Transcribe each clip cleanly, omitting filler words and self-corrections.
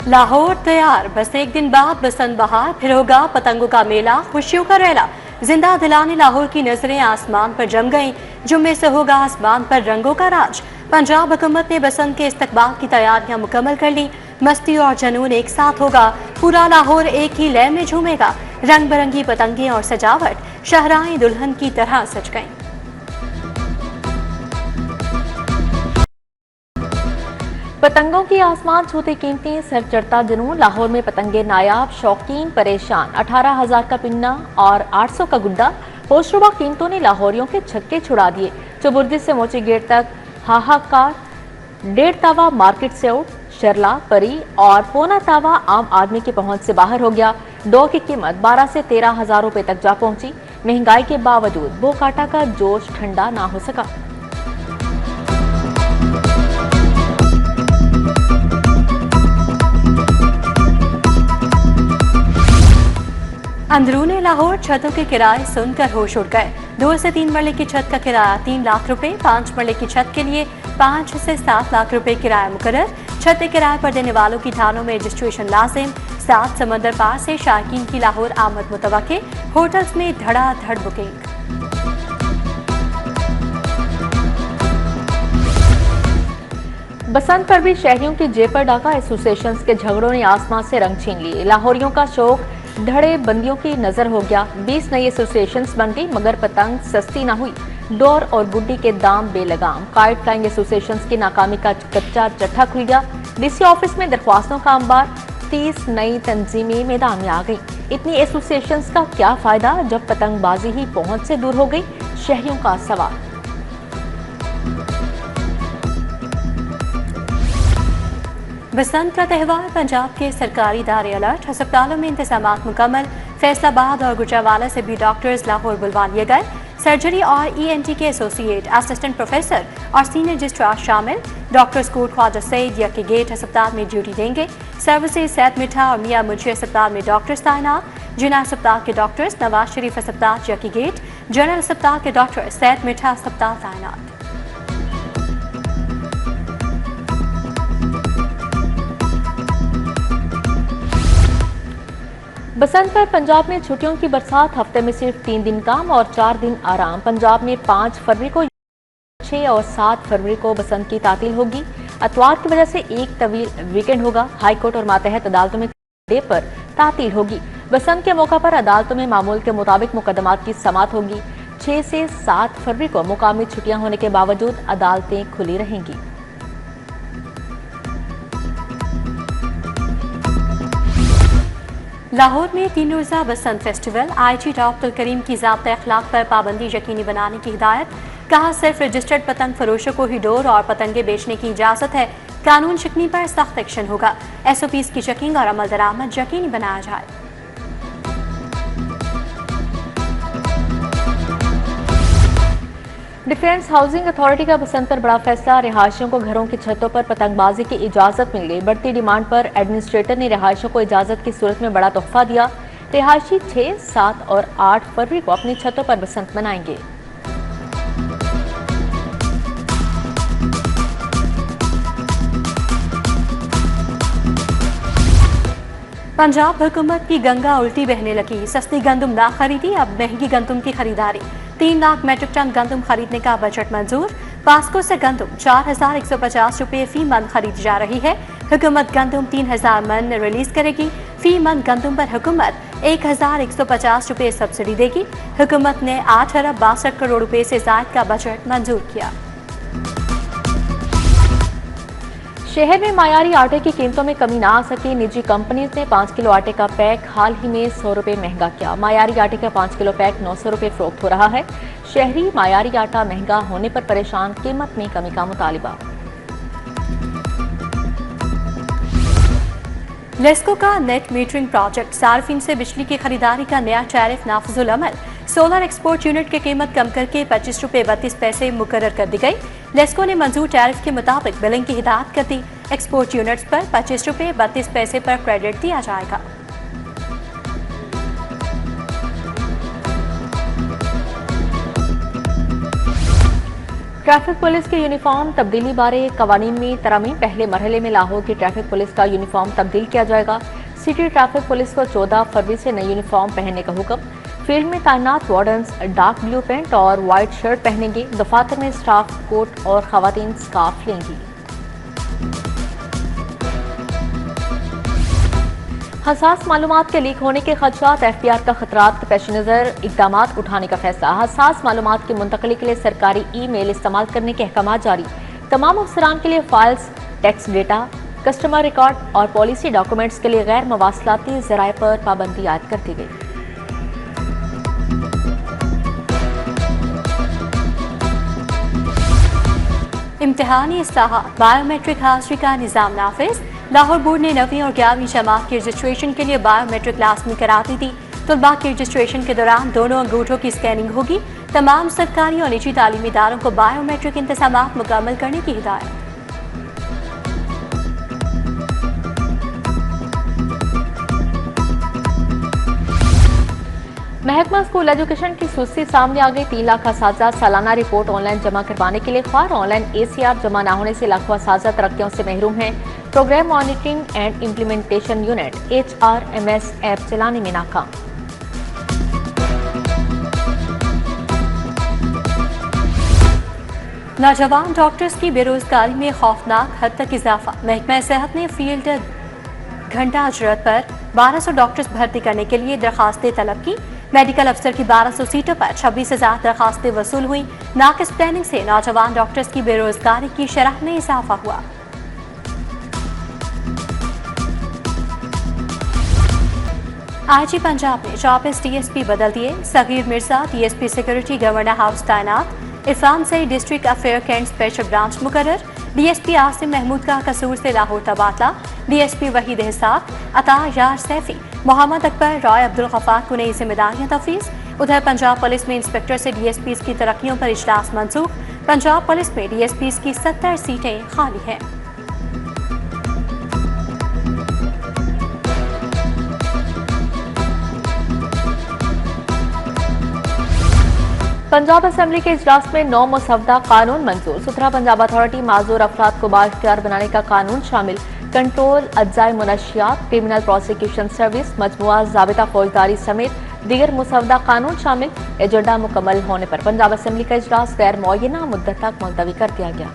लाहौर तैयार, बस एक दिन बाद बसंत बहार, फिर होगा पतंगों का मेला, खुशियों का रेला। जिंदा दिलाने लाहौर की नजरें आसमान पर जम गईं, जुम्मे से होगा आसमान पर रंगों का राज। पंजाब हुकूमत ने बसंत के इस्तकबाल की तैयारियां मुकम्मल कर ली। मस्ती और जनून एक साथ होगा, पूरा लाहौर एक ही लय में झूमेगा। रंग बिरंगी पतंगे और सजावट शहराएं दुल्हन की तरह सज गईं। पतंगों की आसमान छूती कीमतें, सर चढ़ता जुनून। लाहौर में पतंगे नायाब, शौकीन परेशान। 18,000 का पिन्ना और 800 का गुड्डा। होशरुबा कीमतों ने लाहौरियों के छक्के छुड़ा दिए। चुबुर्दी से मोची गेट तक हाहाकार। 1.5 तावा मार्केट से आउट, शरला, परी और पौना तावा आम आदमी की पहुंच से बाहर हो गया। डो की कीमत 12 से 13,000 रुपए तक जा पहुंची। महंगाई के बावजूद बो काटा का जोश ठंडा ना हो सका। अंदरूनी लाहौर छतों के किराए सुनकर होश उड़ गए। 2 से 3 मरले की छत का किराया 3 लाख रुपए, 5 मरले की छत के लिए 5 से 7 लाख रुपए किराया मुकर्रर। छत किराए पर देने वालों की थानों में रजिस्ट्रेशन लाजिम। 7 समंदर पार से शायकीन की लाहौर आमद मुतवक्के। होटल्स में धड़ाधड़ बुकिंग। बसंत पर भी शहरियों की जेब पर डाका। एसोसिएशन के झगड़ों ने आसमान से रंग छीन लिए। लाहौरियों का शौक धड़े बंदियों की नजर हो गया। 20 नई एसोसिएशन बन गई, मगर पतंग सस्ती ना हुई। डोर और गुड्डी के दाम बेलगाम। काइट फ्लाइंग एसोसिएशन की नाकामी का कच्चा चट्टा खुल गया। डीसी ऑफिस में दरख्वास्तों का अंबार। 30 नई तंजीमें मैदान में आ गई। इतनी एसोसिएशन का क्या फायदा जब पतंगबाजी ही पहुंच से दूर हो गई? शहरियों का सवाल। बसंत का त्यौहार, पंजाब के सरकारी इदारे अलर्ट। अस्पतालों में इंतजाम मुकम्मल। फैसलाबाद और गुजरावाला से भी डॉक्टर्स लाहौर बुलवा लिए गए। सर्जरी और ENT के एसोसिएट, असिस्टेंट प्रोफेसर और सीनियर रजिस्ट्रार शामिल। डॉक्टर्स कोट ख्वाजा सईद यकी गेट अस्पताल में ड्यूटी देंगे। सर्विसेज सैयद मिठा और मियां मुंशी अस्पताल में डॉक्टर्स तैनात। जिना अस्पताल के डॉक्टर्स नवाज शरीफ अस्पताल यकी गेट, जनरल अस्पताल के डॉक्टर सैयद मिठा अस्पताल तैनात। बसंत पर पंजाब में छुट्टियों की बरसात। हफ्ते में सिर्फ 3 दिन काम और 4 दिन आराम। पंजाब में 5 फरवरी को, 6 और 7 फरवरी को बसंत की तातील होगी। अतवार की वजह से एक तवील वीकेंड होगा। हाईकोर्ट और मातहत अदालतों में डे पर तातील होगी। बसंत के मौका पर अदालतों में मामूल के मुताबिक मुकदमात की समात होगी। 6 से 7 फरवरी को मुकामी छुट्टियां होने के बावजूद अदालतें खुली रहेंगी। लाहौर में 3 रोज़ा बसंत फेस्टिवल। IG डॉ. अब्दुल करीम की ज़ाब्ता अखलाक पर पाबंदी यकीनी बनाने की हिदायत। कहा, सिर्फ रजिस्टर्ड पतंग फरोशों को ही डोर और पतंगे बेचने की इजाज़त है। कानून शिकनी पर सख्त एक्शन होगा। SOPs की चेकिंग और अमल दरामद यकीनी बनाया जाए। डिफेंस हाउसिंग अथॉरिटी का बसंत पर बड़ा फैसला। रिहायशियों को घरों की छतों पर पतंगबाजी की इजाजत मिल गई। बढ़ती डिमांड पर एडमिनिस्ट्रेटर ने रिहायशियों को इजाजत की सूरत में बड़ा तोहफा दिया। रिहायशी 6, 7 और 8 फरवरी को अपनी छतों पर बसंत मनाएंगे। पंजाब हुकूमत की गंगा उल्टी बहने लगी। सस्ती गंदम ना खरीदी, अब महंगी गंदम की खरीदारी। 3 लाख मेट्रिक टन गंदम खरीदने का बजट मंजूर। पास्को से गंदम 4,150 रुपये फी मन खरीदी जा रही है। हुकूमत गंदम 3,000 मन रिलीज करेगी। फी मन गंदम पर हुकूमत 1,150 रुपये सब्सिडी देगी। हुकूमत ने 8 अरब 62 करोड़ रुपए से जायद का बजट मंजूर किया। शहर में मायारी आटे की कीमतों में कमी ना आ सकी। निजी कंपनीज ने 5 किलो आटे का पैक हाल ही में 100 रुपये महंगा किया। मायारी आटे का 5 किलो पैक 900 रुपये फरोख्त हो रहा है। शहरी मायारी आटा महंगा होने पर परेशान, कीमत में कमी का मुतालिबा। लेस्को का नेट मीटरिंग प्रोजेक्ट। सार्फिन से बिजली की खरीदारी का नया टैरिफ नाफिजुल अमल। सोलर एक्सपोर्ट यूनिट की कीमत कम करके 25 रुपये 32 पैसे मुकर्रर कर दी गई। लेस्को ने मंजूर टैरिफ के मुताबिक बिलिंग की हिदायत कर दी। एक्सपोर्ट यूनिट्स पर 25 रुपये 32 पैसे पर क्रेडिट दिया जाएगा। ट्रैफिक पुलिस के यूनिफॉर्म तब्दीली बारे कवानीन में तरमीम। पहले मरहले में लाहौर की ट्रैफिक पुलिस का यूनिफॉर्म तब्दील किया जाएगा। सिटी ट्रैफिक पुलिस को 14 फरवरी से नई यूनिफॉर्म पहनने का हुक्म। फील्ड में तैनात वार्डन्स डार्क ब्लू पैंट और व्हाइट शर्ट पहनेंगे। दफातर में स्टाफ कोट और खवातीन स्कार्फ लेंगी। हसास मालूमात के लीक होने के खदशात, एफबीआर का खतरात के पेश नज़र इकदाम उठाने का फैसला। हसास मालूमात की मुंतकली के लिए सरकारी ईमेल इस्तेमाल करने के अहकाम जारी। तमाम अफसरान के लिए files, tax data, customer record और पॉलिसी डॉक्यूमेंट्स के लिए गैर मवासलाती ज़राए पर पाबंदी आयद कर दी गई। इम्तिहानी इस्लाहात, बायोमेट्रिक हाजिरी का निज़ाम नाफिज। लाहौर बोर्ड ने 9वीं और 11वीं जमात की रजिस्ट्रेशन के लिए बायोमेट्रिक लाजमी करार दी थी। तलबा की रजिस्ट्रेशन के दौरान दोनों अंगूठों की स्कैनिंग होगी। तमाम सरकारी और निजी तालीमी इदारों को बायोमेट्रिक इंतजाम मुकम्मल करने की हिदायत। महकमा स्कूल एजुकेशन की सूची सामने आ गई। 3 लाख असातिज़ा सालाना रिपोर्ट ऑनलाइन जमा करवाने के लिए ख्वार। ऑनलाइन ACR जमा न होने से लाखों असातिज़ा तरक्कियों से महरूम हैं। Programme monitoring and implementation unit HRMS app चलाने में नाकाम। नौजवान डॉक्टर्स की बेरोजगारी में खौफनाक हद तक इजाफा। महकमा सेहत ने फील्ड घंटा अजरत पर 1200 डॉक्टर्स भर्ती करने के लिए दरखास्तें तलब की। मेडिकल अफसर की 1200 सीटों पर 26,000 दरखास्तें वसूल हुई। नाकिस प्लानिंग से नौजवान डॉक्टर्स की बेरोजगारी की शरह में इजाफा हुआ। IG पंजाब ने 24 DSP बदल दिए। Sagheer Mirza DSP security governor house तैनात। इरफान से district affair cantt special branch मुकर्रर। DSP आसिम महमूद का कसूर से लाहौर तबादला। DSP वहीद हिसाक, अता यार सैफी, मोहम्मद अकबर, रॉय अब्दुल गफ्फार को नई जिम्मेदारियां तफवीज़। उधर पंजाब पुलिस में इंस्पेक्टर से DSPs की तरक्कियों पर इजलास मंसूख। पंजाब पुलिस में DSPs की 70 सीटें खाली हैं। पंजाब असेंबली के इजलास में 9 मुसवदा कानून मंजूर। सुथरा पंजाब अथॉरिटी माजूर अफराद को बाइख्तियार बनाने का कानून शामिल। Control अज्जाए मुनशियात, criminal prosecution service, मजमुआ Zabita फौजदारी समेत दीगर मुसवदा कानून शामिल। एजेंडा मुकम्मल होने पर पंजाब असेंबली का इजलास गैर मुअय्यना मुद्दत तक मुलतवी कर दिया गया।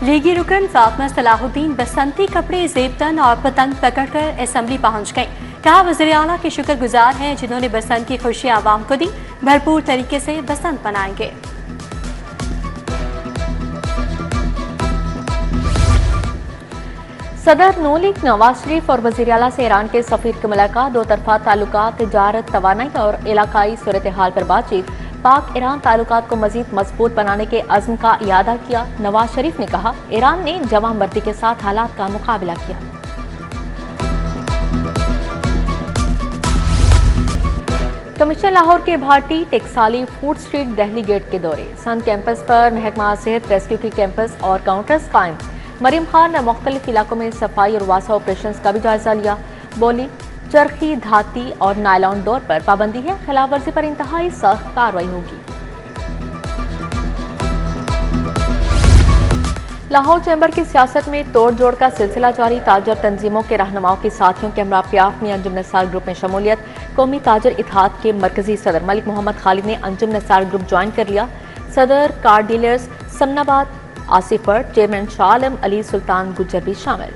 लीगी रुकन फातिमा सलाहुद्दीन बसंती कपड़े, जेबतन और पतंग पकड़कर असेंबली पहुंच गईं। कहा वज़ीर आला के शुक्रगुजार हैं जिन्होंने बसंत की खुशियां आवाम को दी। भरपूर तरीके से बसंत मनाएंगे। सदर नून लीग नवाज शरीफ और वज़ीर आला से ईरान के सफीर की मुलाकात। दो तरफा ताल्लुकात, तिजारत, तवानाई और इलाकाई सूरत हाल पर बातचीत। पाक ईरान ताल्लुकात को मजीद मजबूत बनाने के अज़्म का इयादा किया। नवाज शरीफ ने कहा ईरान ने जवांमर्दी के साथ हालात का मुकाबला किया। कमिश्नर लाहौर के Bhati Taksali food street Delhi gate के दौरे। सन कैंपस पर महकमा सेहत रेस्क्यू की कैंपस और काउंटर्स कायम। मरीम खान ने मुख्तलिफ इलाकों में सफाई और वासा ऑपरेशन का भी जायजा लिया। बोली चरखी, धाती और नायलॉन डोर पर पाबंदी है। खिलाफ वर्जी पर इंतहाई सख्त कार्रवाई होगी। लाहौर चैम्बर की सियासत में तोड़ जोड़ का सिलसिला जारी। ताजर तंजीमों के रहनुमाओं के साथियों के हमरा प्याफ में अंजुम नसार ग्रुप में शमूलियत। कौमी ताजर इत्तेहाद के मरकजी सदर मलिक मोहम्मद खालिद ने अंजुम नसार ग्रुप ज्वाइन कर लिया। सदर car dealers Samanabad Asif Bhatt, chairman Shah Alam Ali Sultan Gujjar भी शामिल।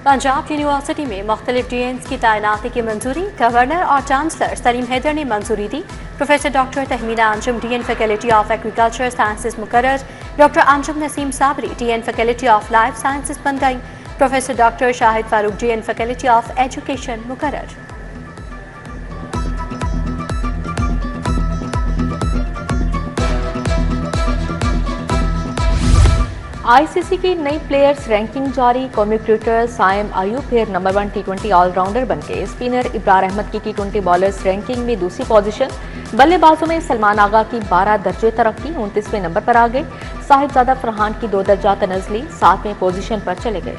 पंजाब यूनिवर्सिटी में मुख्तलिफ DNs की तैनाती की मंजूरी। गवर्नर और चांसलर सलीम हैदर ने मंजूरी दी। Professor doctor Tahmina Anjum DN faculty of agriculture sciences मुकर्रर। Doctor Anjum Naseem Sabri DN faculty of life sciences बन गई। Professor doctor Shahid Farooq DN faculty of education मुकर्रर। ICC की नई प्लेयर्स रैंकिंग जारी। कौमी क्रिकेटर साइम आयूब फिर नंबर 1 T20 ऑलराउंडर बन गए। स्पिनर इब्रार अहमद की T20 बॉलर्स रैंकिंग में दूसरी पोजीशन। बल्लेबाजों में सलमान आगा की 12 दर्जे तरक्की, 29वें नंबर पर आ गए। साहिबजादा फरहान की 2 दर्जा तनज़ली 7वें पोजीशन पर चले गए।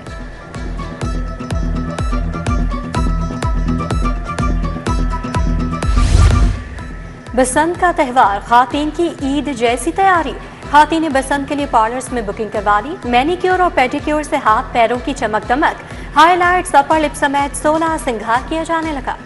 बसंत का त्यौहार, खातीन की ईद जैसी तैयारी। खातीन बसंत के लिए पार्लर्स में बुकिंग करवा ली। मैनिक्योर और पेडिक्योर से हाथ पैरों की चमक दमक, हाईलाइट्स, अपर लिप समेत 16 श्रृंगार किया जाने लगा।